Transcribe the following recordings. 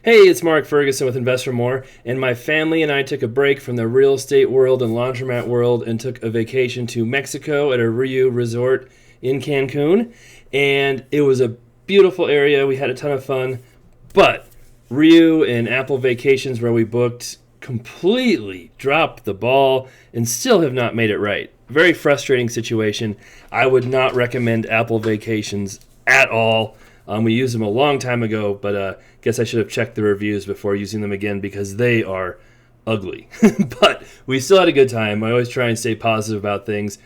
Hey, it's Mark Ferguson with InvestFourMore, and my family and I took a break from the real estate world and laundromat world and took a vacation to Mexico at a RIU resort in Cancun. And it was a beautiful area. We had a ton of fun, but RIU and Apple Vacations, where we booked, completely dropped the ball and still have not made it right. Very frustrating situation. I would not recommend Apple Vacations at all. We used them a long time ago, but guess I should have checked the reviews before using them again because they are ugly. But we still had a good time. I always try and stay positive about things.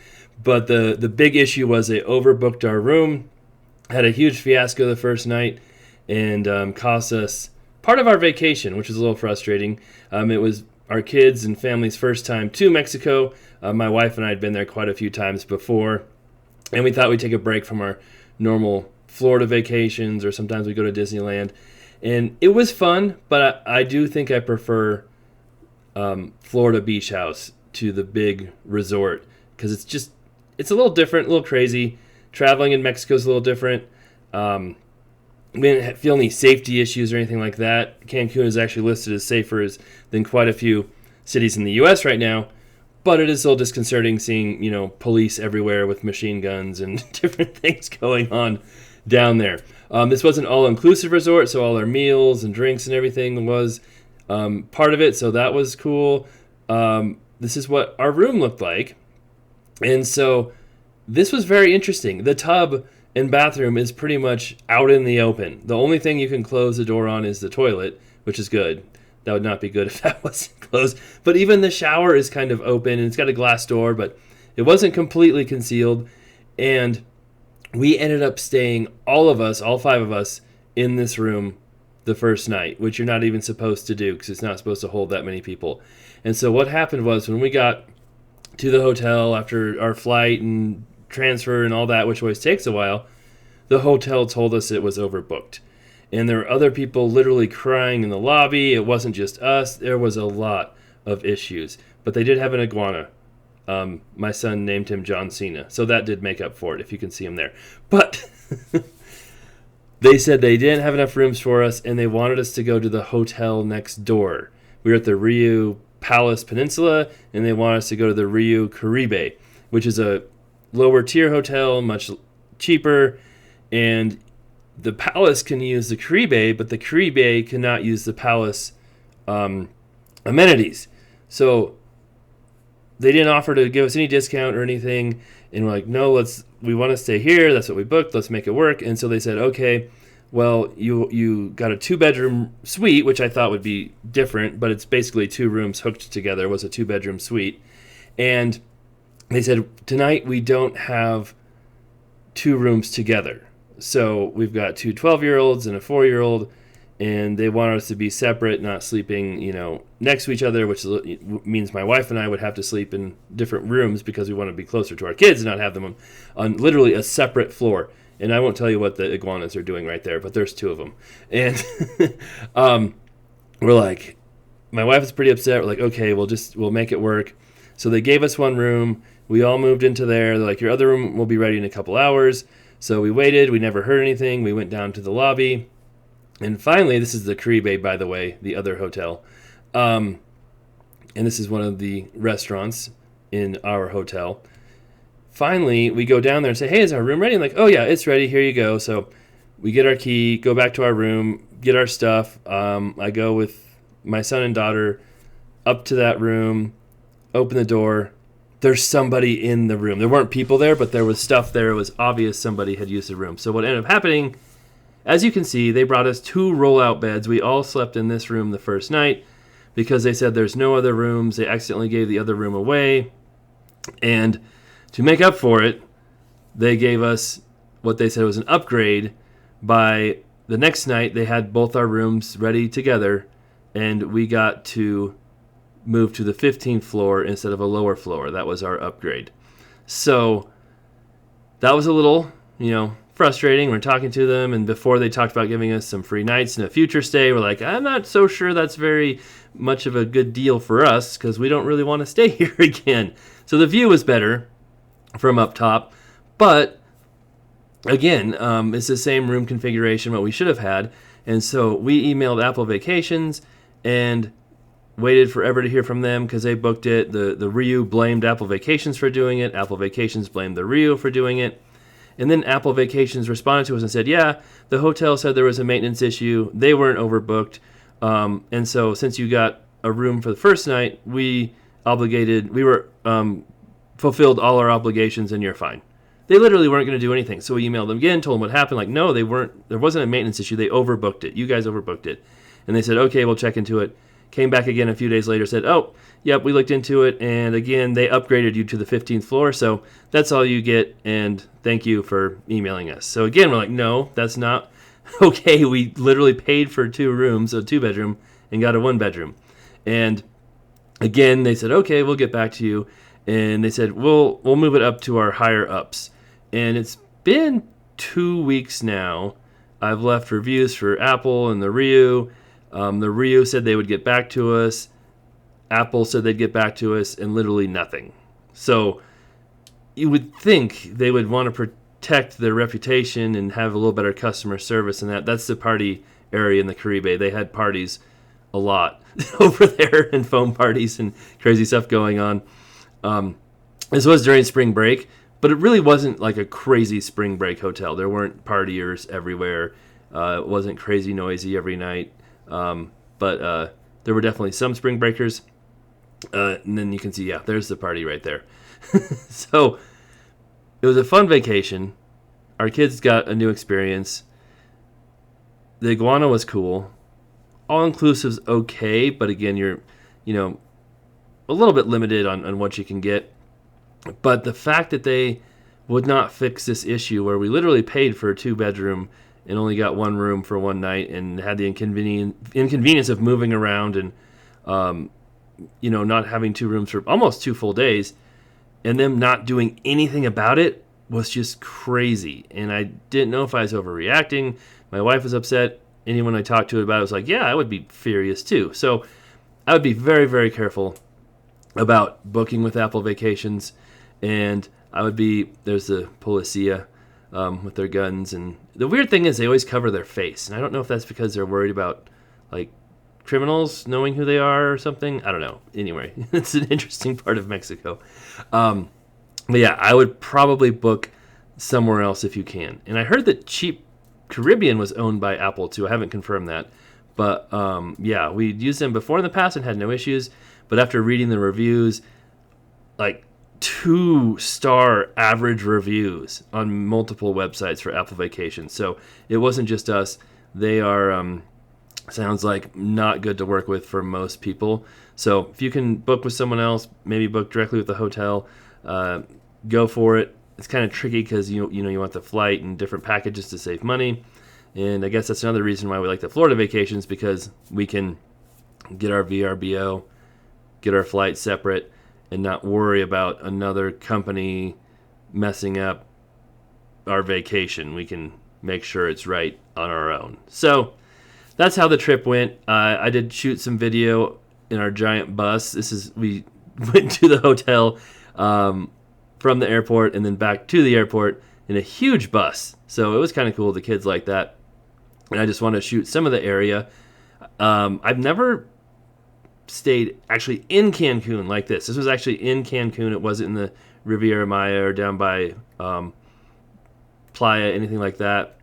But the big issue was they overbooked our room, had a huge fiasco the first night, and cost us part of our vacation, which was a little frustrating. It was our kids' and family's first time to Mexico. My wife and I had been there quite a few times before, and we thought we'd take a break from our normal Florida vacations, or sometimes we go to Disneyland. And it was fun, but I do think I prefer Florida Beach House to the big resort because it's a little different, a little crazy. Traveling in Mexico is a little different. We didn't feel any safety issues or anything like that. Cancun is actually listed as safer than quite a few cities in the U.S. right now, but it is a little disconcerting seeing, police everywhere with machine guns and different things going on down there. This was an all-inclusive resort, so all our meals and drinks and everything was part of it, so that was cool. This is what our room looked like, and so this was very interesting. The tub and bathroom is pretty much out in the open. The only thing you can close the door on is the toilet, which is good. That would not be good if that wasn't closed. But even the shower is kind of open, and it's got a glass door, but it wasn't completely concealed. And we ended up staying, all 5 of us, in this room the first night, which you're not even supposed to do because it's not supposed to hold that many people. And so what happened was when we got to the hotel after our flight and transfer and all that, which always takes a while, the hotel told us it was overbooked. And there were other people literally crying in the lobby. It wasn't just us. There was a lot of issues. But they did have an iguana. My son named him John Cena, so that did make up for it, if you can see him there. But they said they didn't have enough rooms for us, and they wanted us to go to the hotel next door. We were at the RIU Palace Peninsula, and they wanted us to go to the RIU Caribe, which is a lower tier hotel, much cheaper, and the Palace can use the Caribe, but the Caribe cannot use the Palace amenities. So they didn't offer to give us any discount or anything, and we're like, no, we want to stay here. That's what we booked. Let's make it work. And so they said, okay, well, you got a 2-bedroom suite, which I thought would be different, but it's basically 2 rooms hooked together. It was a 2-bedroom suite. And they said, tonight we don't have 2 rooms together. So we've got 2 12-year-olds and a 4-year-old, and they wanted us to be separate, not sleeping, next to each other, which means my wife and I would have to sleep in different rooms because we want to be closer to our kids and not have them on literally a separate floor. And I won't tell you what the iguanas are doing right there, but there's 2 of them. And we're like, my wife is pretty upset. We're like, okay, we'll make it work. So they gave us 1 room. We all moved into there. They're like, your other room will be ready in a couple hours. So we waited. We never heard anything. We went down to the lobby. And finally, this is the Caribe, by the way, the other hotel. And this is one of the restaurants in our hotel. Finally, we go down there and say, hey, is our room ready? And like, oh, yeah, it's ready. Here you go. So we get our key, go back to our room, get our stuff. I go with my son and daughter up to that room, open the door. There's somebody in the room. There weren't people there, but there was stuff there. It was obvious somebody had used the room. So what ended up happening, as you can see, they brought us 2 rollout beds. We all slept in this room the first night because they said there's no other rooms. They accidentally gave the other room away. And to make up for it, they gave us what they said was an upgrade. By the next night, they had both our rooms ready together, and we got to move to the 15th floor instead of a lower floor. That was our upgrade. So that was a little, frustrating. We're talking to them, and before they talked about giving us some free nights in a future stay, we're like, I'm not so sure that's very much of a good deal for us because we don't really want to stay here again. So the view was better from up top, but again, it's the same room configuration what we should have had, And so we emailed Apple Vacations and waited forever to hear from them because they booked it. The RIU blamed Apple Vacations for doing it. Apple Vacations blamed the RIU for doing it. And then Apple Vacations responded to us and said, yeah, the hotel said there was a maintenance issue. They weren't overbooked. And so since you got a room for the first night, we fulfilled all our obligations and you're fine. They literally weren't going to do anything. So we emailed them again, told them what happened. Like, no, there wasn't a maintenance issue. They overbooked it. You guys overbooked it. And they said, okay, we'll check into it. Came back again a few days later, said, oh, yep, we looked into it. And again, they upgraded you to the 15th floor. So that's all you get. And thank you for emailing us. So again, we're like, no, that's not okay. We literally paid for 2 rooms, a 2-bedroom, and got a 1-bedroom. And again, they said, okay, we'll get back to you. And they said, we'll move it up to our higher ups. And it's been 2 weeks now. I've left reviews for Apple and the RIU. The RIU said they would get back to us. Apple said they'd get back to us, and literally nothing. So you would think they would want to protect their reputation and have a little better customer service, and that's the party area in the Caribe. They had parties a lot over there, and foam parties and crazy stuff going on. This was during spring break, but it really wasn't like a crazy spring break hotel. There weren't partiers everywhere. It wasn't crazy noisy every night. But there were definitely some spring breakers. And then you can see, there's the party right there. So it was a fun vacation. Our kids got a new experience. The iguana was cool. All-inclusive's okay, but again, you're, a little bit limited on what you can get. But the fact that they would not fix this issue where we literally paid for a 2-bedroom and only got 1 room for 1 night and had the inconvenience of moving around and, not having 2 rooms for almost 2 full days, and them not doing anything about it was just crazy. And I didn't know if I was overreacting. My wife was upset. Anyone I talked to about it was like, yeah, I would be furious too. So I would be very, very careful about booking with Apple Vacations. And there's the policia with their guns. And the weird thing is they always cover their face. And I don't know if that's because they're worried about, like, criminals knowing who they are or something. I don't know. Anyway, it's an interesting part of Mexico. But yeah, I would probably book somewhere else if you can. And I heard that Cheap Caribbean was owned by Apple, too. I haven't confirmed that. But, yeah, we'd used them before in the past and had no issues. But after reading the reviews, like 2-star average reviews on multiple websites for Apple Vacations. So it wasn't just us. They are, sounds like, not good to work with for most people. So if you can book with someone else, maybe book directly with the hotel, go for it. It's kind of tricky because you want the flight and different packages to save money. And I guess that's another reason why we like the Florida vacations, because we can get our VRBO, get our flight separate, and not worry about another company messing up our vacation. We can make sure it's right on our own. So that's how the trip went. I did shoot some video in our giant bus. We went to the hotel from the airport and then back to the airport in a huge bus. So it was kind of cool. The kids liked that. And I just wanted to shoot some of the area. I've never stayed actually in Cancun like this. This was actually in Cancun. It wasn't in the Riviera Maya or down by Playa, anything like that.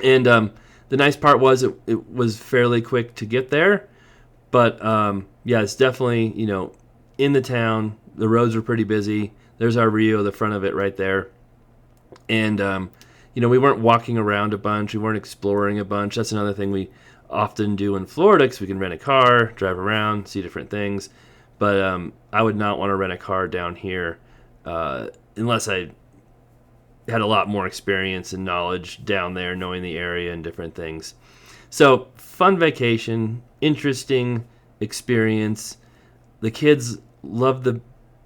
And the nice part was it was fairly quick to get there. But yeah, it's definitely, in the town. The roads were pretty busy. There's our RIU, the front of it right there. And, we weren't walking around a bunch. We weren't exploring a bunch. That's another thing we often do in Florida, because we can rent a car, drive around, see different things. But I would not want to rent a car down here unless I had a lot more experience and knowledge down there, knowing the area and different things. So, fun vacation, interesting experience. The kids loved the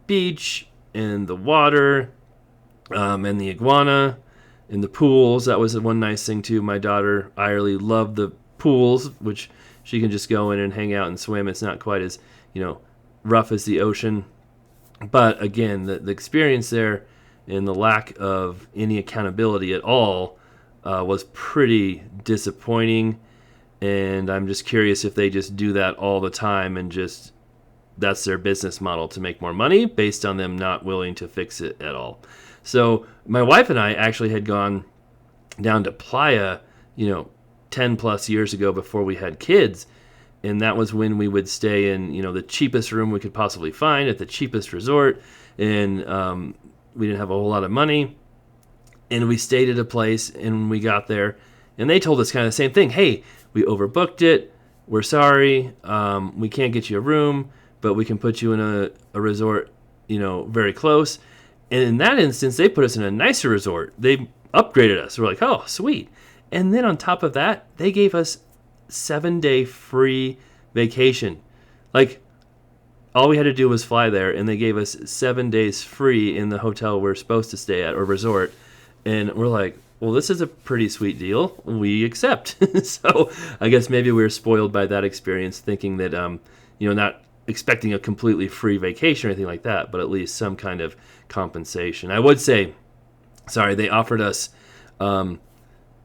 beach and the water and the iguana and the pools. That was one nice thing, too. My daughter, Irely, loved the pools, which she can just go in and hang out and swim. It's not quite as, rough as the ocean. But, again, the experience there and the lack of any accountability at all was pretty disappointing. And I'm just curious if they just do that all the time and just that's their business model to make more money based on them not willing to fix it at all. So my wife and I actually had gone down to Playa, 10 plus years ago before we had kids. And that was when we would stay in, the cheapest room we could possibly find at the cheapest resort. And we didn't have a whole lot of money. And we stayed at a place and we got there and they told us kind of the same thing. Hey, we overbooked it. We're sorry. We can't get you a room, but we can put you in a resort, very close. And in that instance, they put us in a nicer resort. They upgraded us. We're like, oh, sweet. And then on top of that, they gave us 7-day free vacation. Like, all we had to do was fly there, and they gave us 7 days free in the hotel we're supposed to stay at, or resort. And we're like, well, this is a pretty sweet deal. We accept. So I guess maybe we were spoiled by that experience, thinking that, not expecting a completely free vacation or anything like that, but at least some kind of compensation. I would say, they offered us,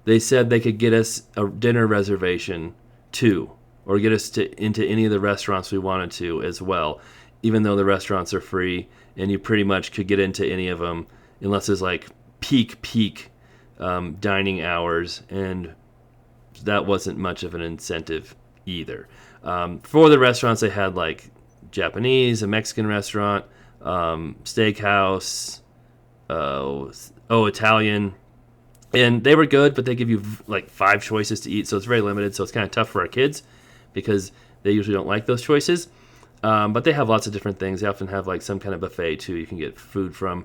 they said they could get us a dinner reservation too, or get us into any of the restaurants we wanted to as well, even though the restaurants are free and you pretty much could get into any of them unless it's like peak dining hours, and that wasn't much of an incentive either. For the restaurants, they had like Japanese, a Mexican restaurant, steakhouse, Italian, and they were good, but they give you like 5 choices to eat, so it's very limited. So it's kind of tough for our kids because they usually don't like those choices. But they have lots of different things. They often have like some kind of buffet too. You can get food from,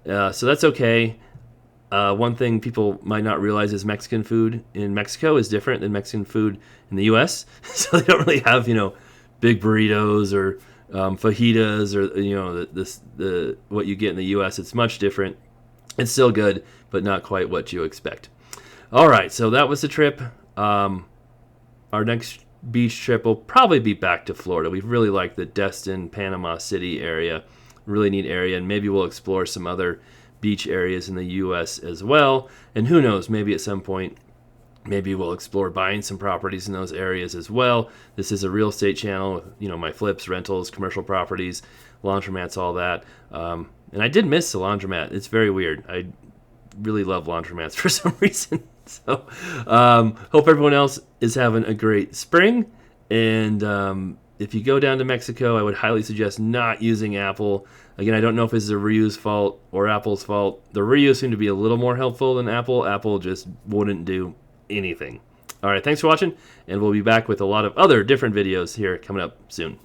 so that's okay. One thing people might not realize is Mexican food in Mexico is different than Mexican food in the U.S. So they don't really have, big burritos or fajitas or, the what you get in the U.S. It's much different. It's still good, but not quite what you expect. All right, so that was the trip. Our next beach trip will probably be back to Florida. We really like the Destin, Panama City area. Really neat area, and maybe we'll explore some other beach areas in the U.S. as well. And who knows, maybe at some point, maybe we'll explore buying some properties in those areas as well. This is a real estate channel with, my flips, rentals, commercial properties, laundromats, all that. And I did miss the laundromat. It's very weird. I really love laundromats for some reason. So hope everyone else is having a great spring. And if you go down to Mexico, I would highly suggest not using Apple. Again, I don't know if this is a RIU's fault or Apple's fault. The RIU seem to be a little more helpful than Apple. Apple just wouldn't do anything. All right, thanks for watching, and we'll be back with a lot of other different videos here coming up soon.